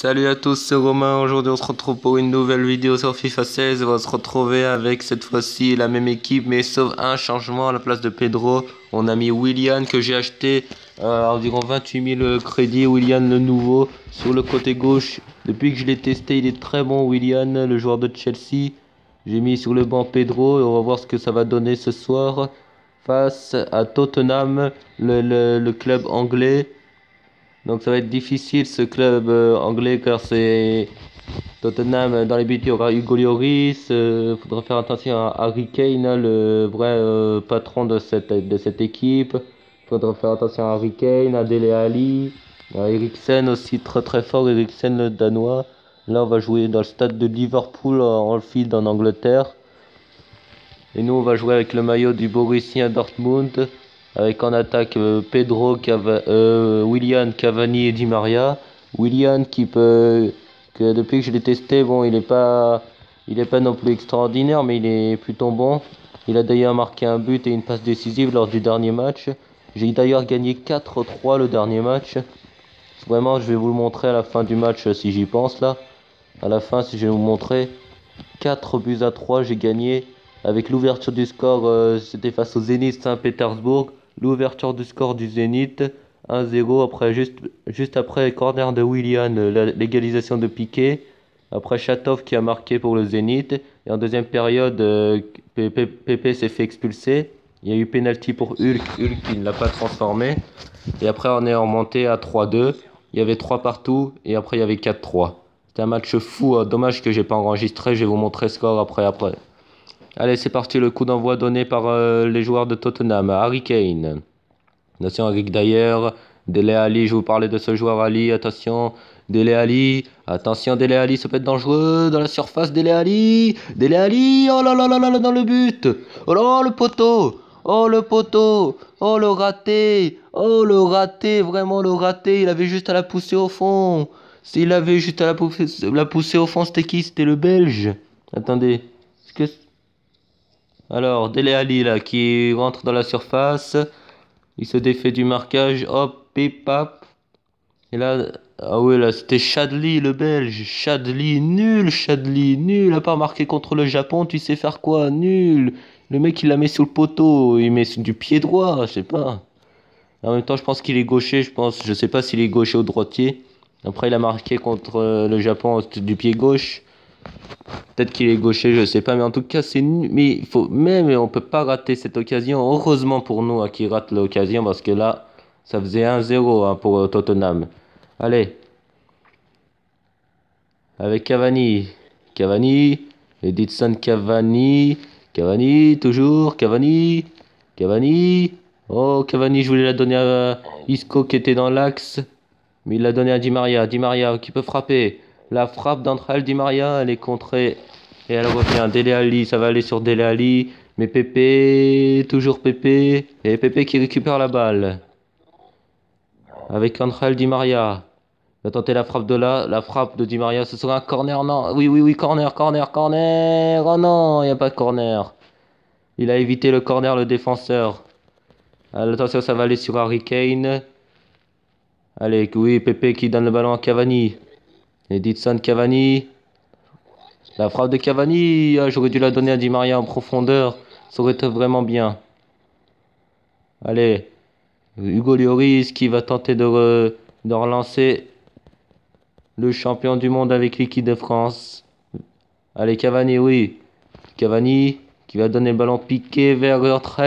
Salut à tous, c'est Romain. Aujourd'hui, on se retrouve pour une nouvelle vidéo sur FIFA 16. On va se retrouver avec cette fois-ci la même équipe, mais sauf un changement à la place de Pedro. On a mis Willian que j'ai acheté à environ 28 000 crédits. Willian le nouveau sur le côté gauche. Depuis que je l'ai testé, il est très bon. Willian, le joueur de Chelsea. J'ai mis sur le banc Pedro et on va voir ce que ça va donner ce soir face à Tottenham, le club anglais. Donc ça va être difficile ce club anglais car c'est Tottenham. Dans les buts il y aura Hugo Lloris. Faudra faire attention à Harry Kane, hein, le vrai patron de cette équipe. Faudra faire attention à Harry Kane, à Dele Alli, à Eriksen aussi très très fort. Eriksen le danois. Là on va jouer dans le stade de Liverpool en Anfield en Angleterre. Et nous on va jouer avec le maillot du Borussia Dortmund. Avec en attaque Pedro, Willian, Cavani et Di Maria. Willian que depuis que je l'ai testé, bon, il est pas non plus extraordinaire, mais il est plutôt bon. Il a d'ailleurs marqué un but et une passe décisive lors du dernier match. J'ai d'ailleurs gagné 4-3 le dernier match. Vraiment, je vais vous le montrer à la fin du match si j'y pense là. À la fin, si je vais vous montrer 4-3, j'ai gagné. Avec l'ouverture du score, c'était face au Zénith Saint-Pétersbourg. L'ouverture du score du Zénith, 1-0. Après, juste après, corner de Willian, l'égalisation de Piqué. Après, Chatov qui a marqué pour le Zénith. Et en deuxième période, Pepe s'est fait expulser. Il y a eu pénalty pour Hulk qui ne l'a pas transformé. Et après, on est remonté à 3-2. Il y avait 3 partout. Et après, il y avait 4-3. C'était un match fou. Dommage que j'ai pas enregistré. Je vais vous montrer le score après. Allez, c'est parti, le coup d'envoi donné par les joueurs de Tottenham. Harry Kane. Attention, Eric Dyer. Dele Alli, je vous parlais de ce joueur Ali. Attention, Dele Alli. Attention, Dele Alli, ça peut être dangereux. Dans la surface, Dele Alli. Dele Alli, oh là là là là, dans le but. Oh là, le poteau. Oh le poteau. Oh le raté. Oh le raté, vraiment le raté. Il avait juste à la pousser au fond. S'il avait juste à la pousser au fond, c'était qui? C'était le Belge. Attendez. Est-ce que... Alors, Dele Alli là qui rentre dans la surface, il se défait du marquage, hop, pip, pap. Et là, ah ouais, là c'était Chadli le Belge, Chadli, nul, à part marquer contre le Japon, tu sais faire quoi, nul. Le mec il la met sous le poteau, il met du pied droit, je sais pas. En même temps, je pense qu'il est gaucher, je sais pas s'il est gaucher ou droitier. Après, il a marqué contre le Japon du pied gauche. Peut-être qu'il est gaucher, je sais pas, mais en tout cas, c'est nul. Mais il faut même, on peut pas rater cette occasion. Heureusement pour nous hein, qui rate l'occasion, parce que là, ça faisait 1-0 hein, pour Tottenham. Allez, avec Cavani, Edinson Cavani, toujours Cavani. Oh, Cavani, je voulais la donner à Isco qui était dans l'axe, mais il l'a donné à Di Maria. Di Maria qui peut frapper. La frappe d'André Di Maria, elle est contrée. Et elle revient. Dele Alli, ça va aller sur Dele Alli. Mais Pepe, toujours Pepe. Et Pepe qui récupère la balle. Avec André Di Maria. Il va tenter la frappe de là. La frappe de Di Maria, ce sera un corner. Non, oui, corner. Oh non, il n'y a pas de corner. Il a évité le corner, le défenseur. Attention, ça va aller sur Harry Kane. Allez, oui, Pepe qui donne le ballon à Cavani. Edinson Cavani. La frappe de Cavani, j'aurais dû la donner à Di Maria en profondeur. Ça aurait été vraiment bien. Allez, Hugo Lloris qui va tenter de relancer le champion du monde avec l'équipe de France. Allez, Cavani, oui. Cavani qui va donner le ballon piqué vers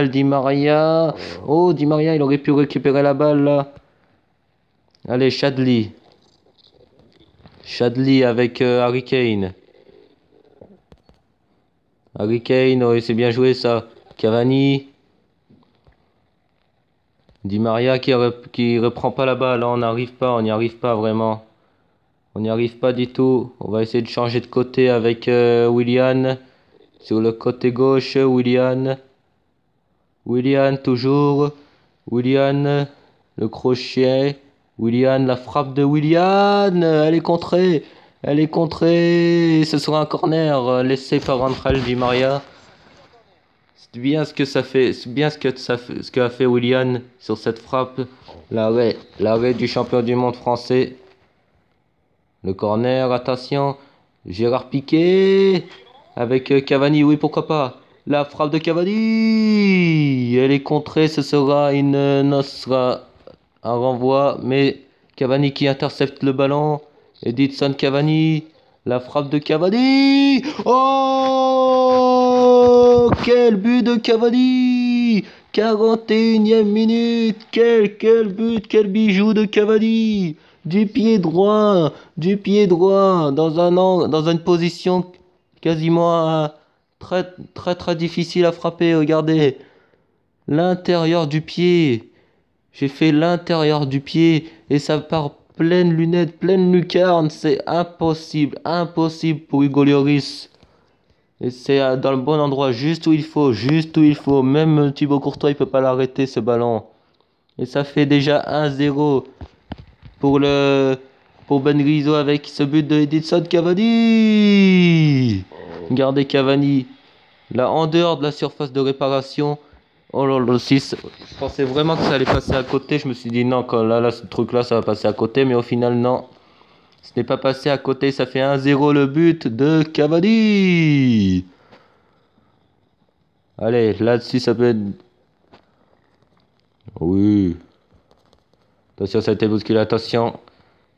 Di Maria. Oh, Di Maria, il aurait pu récupérer la balle là. Allez, Chadli avec Harry Kane. Harry Kane, oui, c'est bien joué ça. Cavani. Di Maria qui reprend pas la balle. Là, on n'y arrive pas vraiment. On n'y arrive pas du tout. On va essayer de changer de côté avec Willian. Sur le côté gauche, Willian. Willian toujours. Willian, le crochet. Willian, la frappe de Willian. Elle est contrée. Ce sera un corner laissé par André Di Maria. C'est bien ce que ça fait. C'est bien ce qu'a fait Willian sur cette frappe. L'arrêt du champion du monde français. Le corner, attention. Gérard Piqué. Avec Cavani, oui, pourquoi pas. La frappe de Cavani. Elle est contrée, ce sera un renvoi. Mais Cavani qui intercepte le ballon. Edinson Cavani. La frappe de Cavani. Oh, quel but de Cavani. 41e minute. Quel but, quel bijou de Cavani. Du pied droit, dans une position quasiment très difficile à frapper. Regardez, l'intérieur du pied. J'ai fait l'intérieur du pied et ça part pleine lunette, pleine lucarne. C'est impossible pour Hugo Lloris. Et c'est dans le bon endroit, juste où il faut. Même Thibaut Courtois, il peut pas l'arrêter ce ballon. Et ça fait déjà 1-0 pour Ben Grisou avec ce but de Edinson Cavani. Regardez Cavani, là en dehors de la surface de réparation. Oh là là, je pensais vraiment que ça allait passer à côté. Je me suis dit non, là ce truc là ça va passer à côté, mais au final non. Ce n'est pas passé à côté, ça fait 1-0 le but de Cavani. Allez, là-dessus ça peut être... Oui. Attention, ça a été bousculé, attention.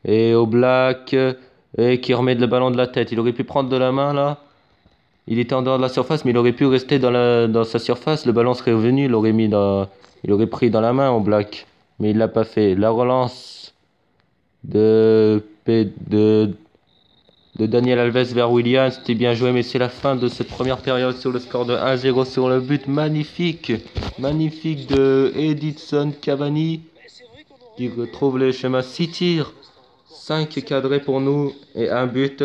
Et au Black, et qui remet le ballon de la tête. Il aurait pu prendre de la main là. Il était en dehors de la surface, mais il aurait pu rester dans sa surface. Le ballon serait revenu, il aurait pris dans la main au Black. Mais il l'a pas fait. La relance de Daniel Alves vers Willian, c'était bien joué, mais c'est la fin de cette première période sur le score de 1-0 sur le but magnifique de Edinson Cavani qui retrouve les schémas 6 tirs, 5 cadrés pour nous et un but.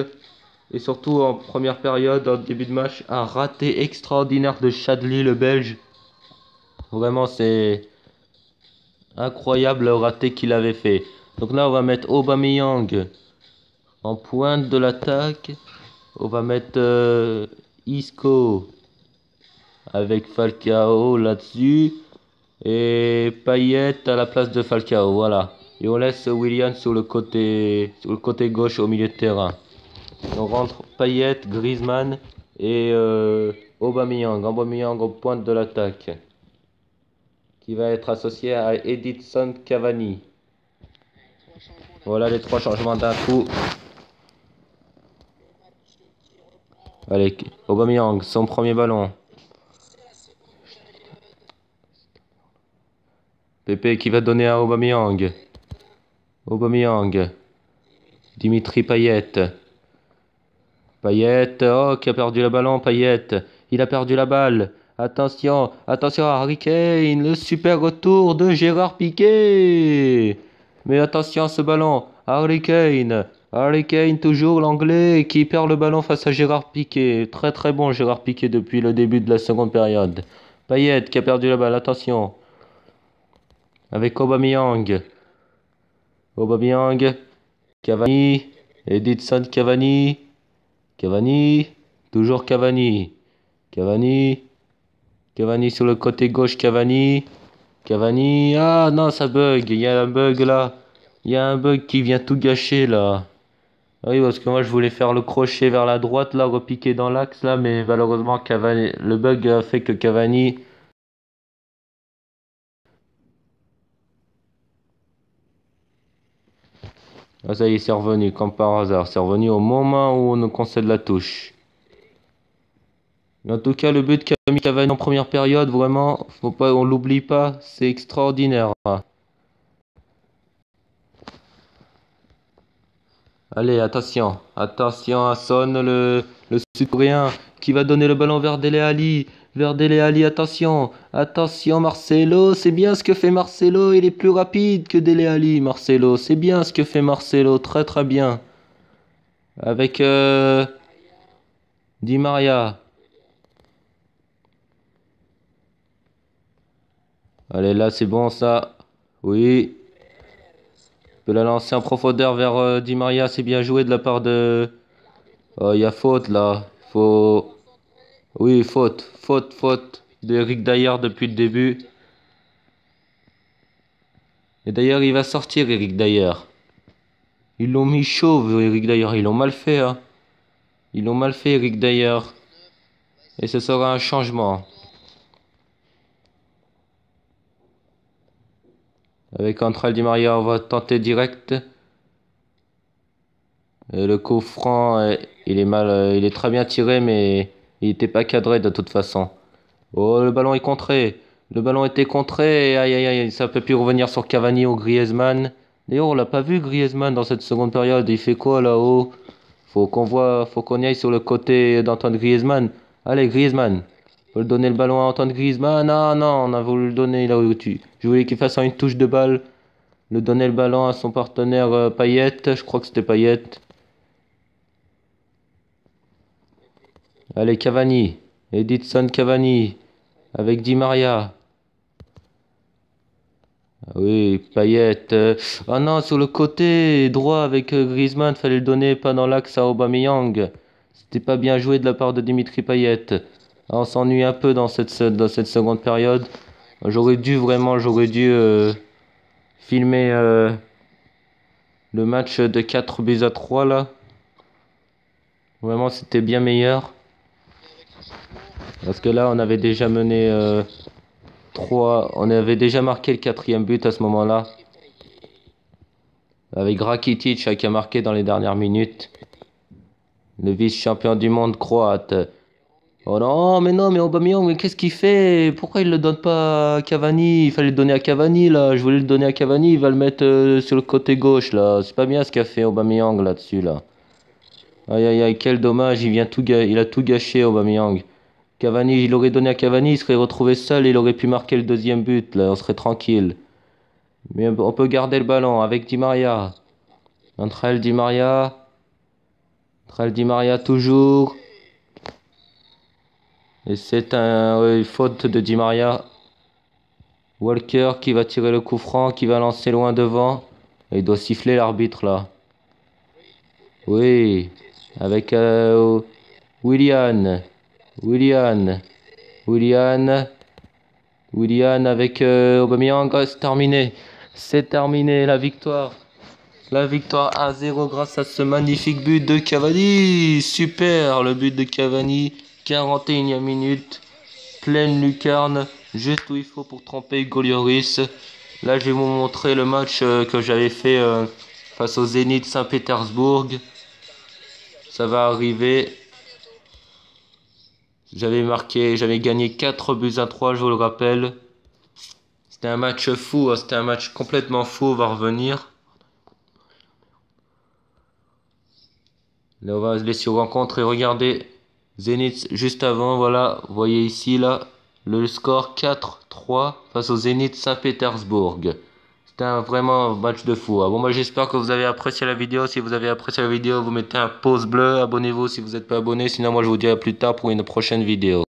Et surtout en première période, en début de match, un raté extraordinaire de Chadli, le Belge. Vraiment, c'est incroyable le raté qu'il avait fait. Donc là, on va mettre Aubameyang en pointe de l'attaque. On va mettre Isco avec Falcao là-dessus. Et Payet à la place de Falcao, voilà. Et on laisse Willian sur le côté gauche au milieu de terrain. On rentre Payet, Griezmann et Aubameyang en pointe de l'attaque. Qui va être associé à Edinson Cavani. Voilà les 3 changements d'un coup. Allez, Aubameyang, son premier ballon. Pépé qui va donner à Aubameyang. Dimitri Payet. Oh, qui a perdu le ballon, Payet. Il a perdu la balle. Attention à Harry Kane. Le super retour de Gérard Piqué. Mais attention à ce ballon. Harry Kane, toujours l'anglais qui perd le ballon face à Gérard Piqué. Très bon Gérard Piqué depuis le début de la seconde période. Payet qui a perdu la balle, attention. Avec Aubameyang, Cavani, Edinson Cavani, toujours Cavani sur le côté gauche, Cavani, ah non ça bug, il y a un bug là, il y a un bug qui vient tout gâcher là. Oui, parce que moi je voulais faire le crochet vers la droite là, repiquer dans l'axe là, mais malheureusement le bug a fait que Cavani... Ah ça y est, c'est revenu, comme par hasard. C'est revenu au moment où on nous concède la touche. Mais en tout cas, le but qu'a mis Cavani en première période, vraiment, on l'oublie pas, c'est extraordinaire. Allez, attention à Son, le Sud-Coréen, qui va donner le ballon vers Dele Alli. Attention Marcelo, c'est bien ce que fait Marcelo, il est plus rapide que Dele Alli, Marcelo, c'est bien ce que fait Marcelo, très bien. Avec Di Maria. Allez, là c'est bon ça, oui. On peut la lancer en profondeur vers Di Maria, c'est bien joué de la part de... Oh, il y a faute là, Oui, faute de Eric Dier depuis le début. Et d'ailleurs, il va sortir Eric Dier. Ils l'ont mis chauve, Eric d'ailleurs. Ils l'ont mal fait, hein. Ils l'ont mal fait, Eric d'ailleurs. Et ce sera un changement. Avec Angel Di Maria, on va tenter direct. Le coup franc, il est mal, il est très bien tiré, mais il n'était pas cadré de toute façon. Oh, le ballon est contré. Le ballon était contré. Et aïe aïe aïe, ça peut plus revenir sur Cavani ou Griezmann. D'ailleurs, on l'a pas vu Griezmann dans cette seconde période. Il fait quoi là-haut? Faut qu'on y aille sur le côté d'Antoine Griezmann. Allez, Griezmann. Faut le donner le ballon à Antoine Griezmann. Non, non, on a voulu le donner là où tu. Je voulais qu'il fasse une touche de balle. Le donner le ballon à son partenaire Payet. Je crois que c'était Payet. Allez, Cavani. Edinson Cavani. Avec Di Maria. Ah oui, Payet. Ah non, sur le côté droit avec Griezmann, fallait le donner pas dans l'axe à Aubameyang. C'était pas bien joué de la part de Dimitri Payet. Ah, on s'ennuie un peu dans cette seconde période. J'aurais dû filmer le match de 4 buts à 3 là. Vraiment, c'était bien meilleur. Parce que là, on avait déjà mené 3. On avait déjà marqué le quatrième but à ce moment-là. Avec Rakitic qui a marqué dans les dernières minutes. Le vice-champion du monde croate. Oh non, mais Aubameyang, mais qu'est-ce qu'il fait? Pourquoi il le donne pas à Cavani? Il fallait le donner à Cavani là. Je voulais le donner à Cavani, il va le mettre sur le côté gauche là. C'est pas bien ce qu'a fait Aubameyang là-dessus là. Aïe aïe aïe, quel dommage, il a tout gâché Aubameyang. Cavani, il l'aurait donné à Cavani, il serait retrouvé seul, il aurait pu marquer le deuxième but là, on serait tranquille. Mais on peut garder le ballon avec Di Maria. Angel Di Maria. Angel Di Maria toujours. Et c'est une faute de Di Maria. Walker qui va tirer le coup franc, qui va lancer loin devant. Et il doit siffler l'arbitre là. Oui. Avec Willian. Willian. Willian. Willian avec Aubameyang. Oh, c'est terminé. C'est terminé la victoire. La victoire 1-0 grâce à ce magnifique but de Cavani. Super le but de Cavani. 41e minute. Pleine lucarne. Juste où il faut pour tromper Golioris. Là je vais vous montrer le match que j'avais fait face au Zénith Saint-Pétersbourg. Ça va arriver. J'avais gagné 4 buts à 3, je vous le rappelle. C'était un match fou, hein, c'était un match complètement fou, on va revenir. Là, on va se laisser aux rencontres et regardez. Zénith juste avant, voilà, vous voyez ici, là, le score 4-3 face au Zénith Saint-Pétersbourg. C'était vraiment un match de fou. Hein. Bon, moi j'espère que vous avez apprécié la vidéo. Si vous avez apprécié la vidéo, vous mettez un pouce bleu. Abonnez-vous si vous n'êtes pas abonné. Sinon, moi je vous dis à plus tard pour une prochaine vidéo.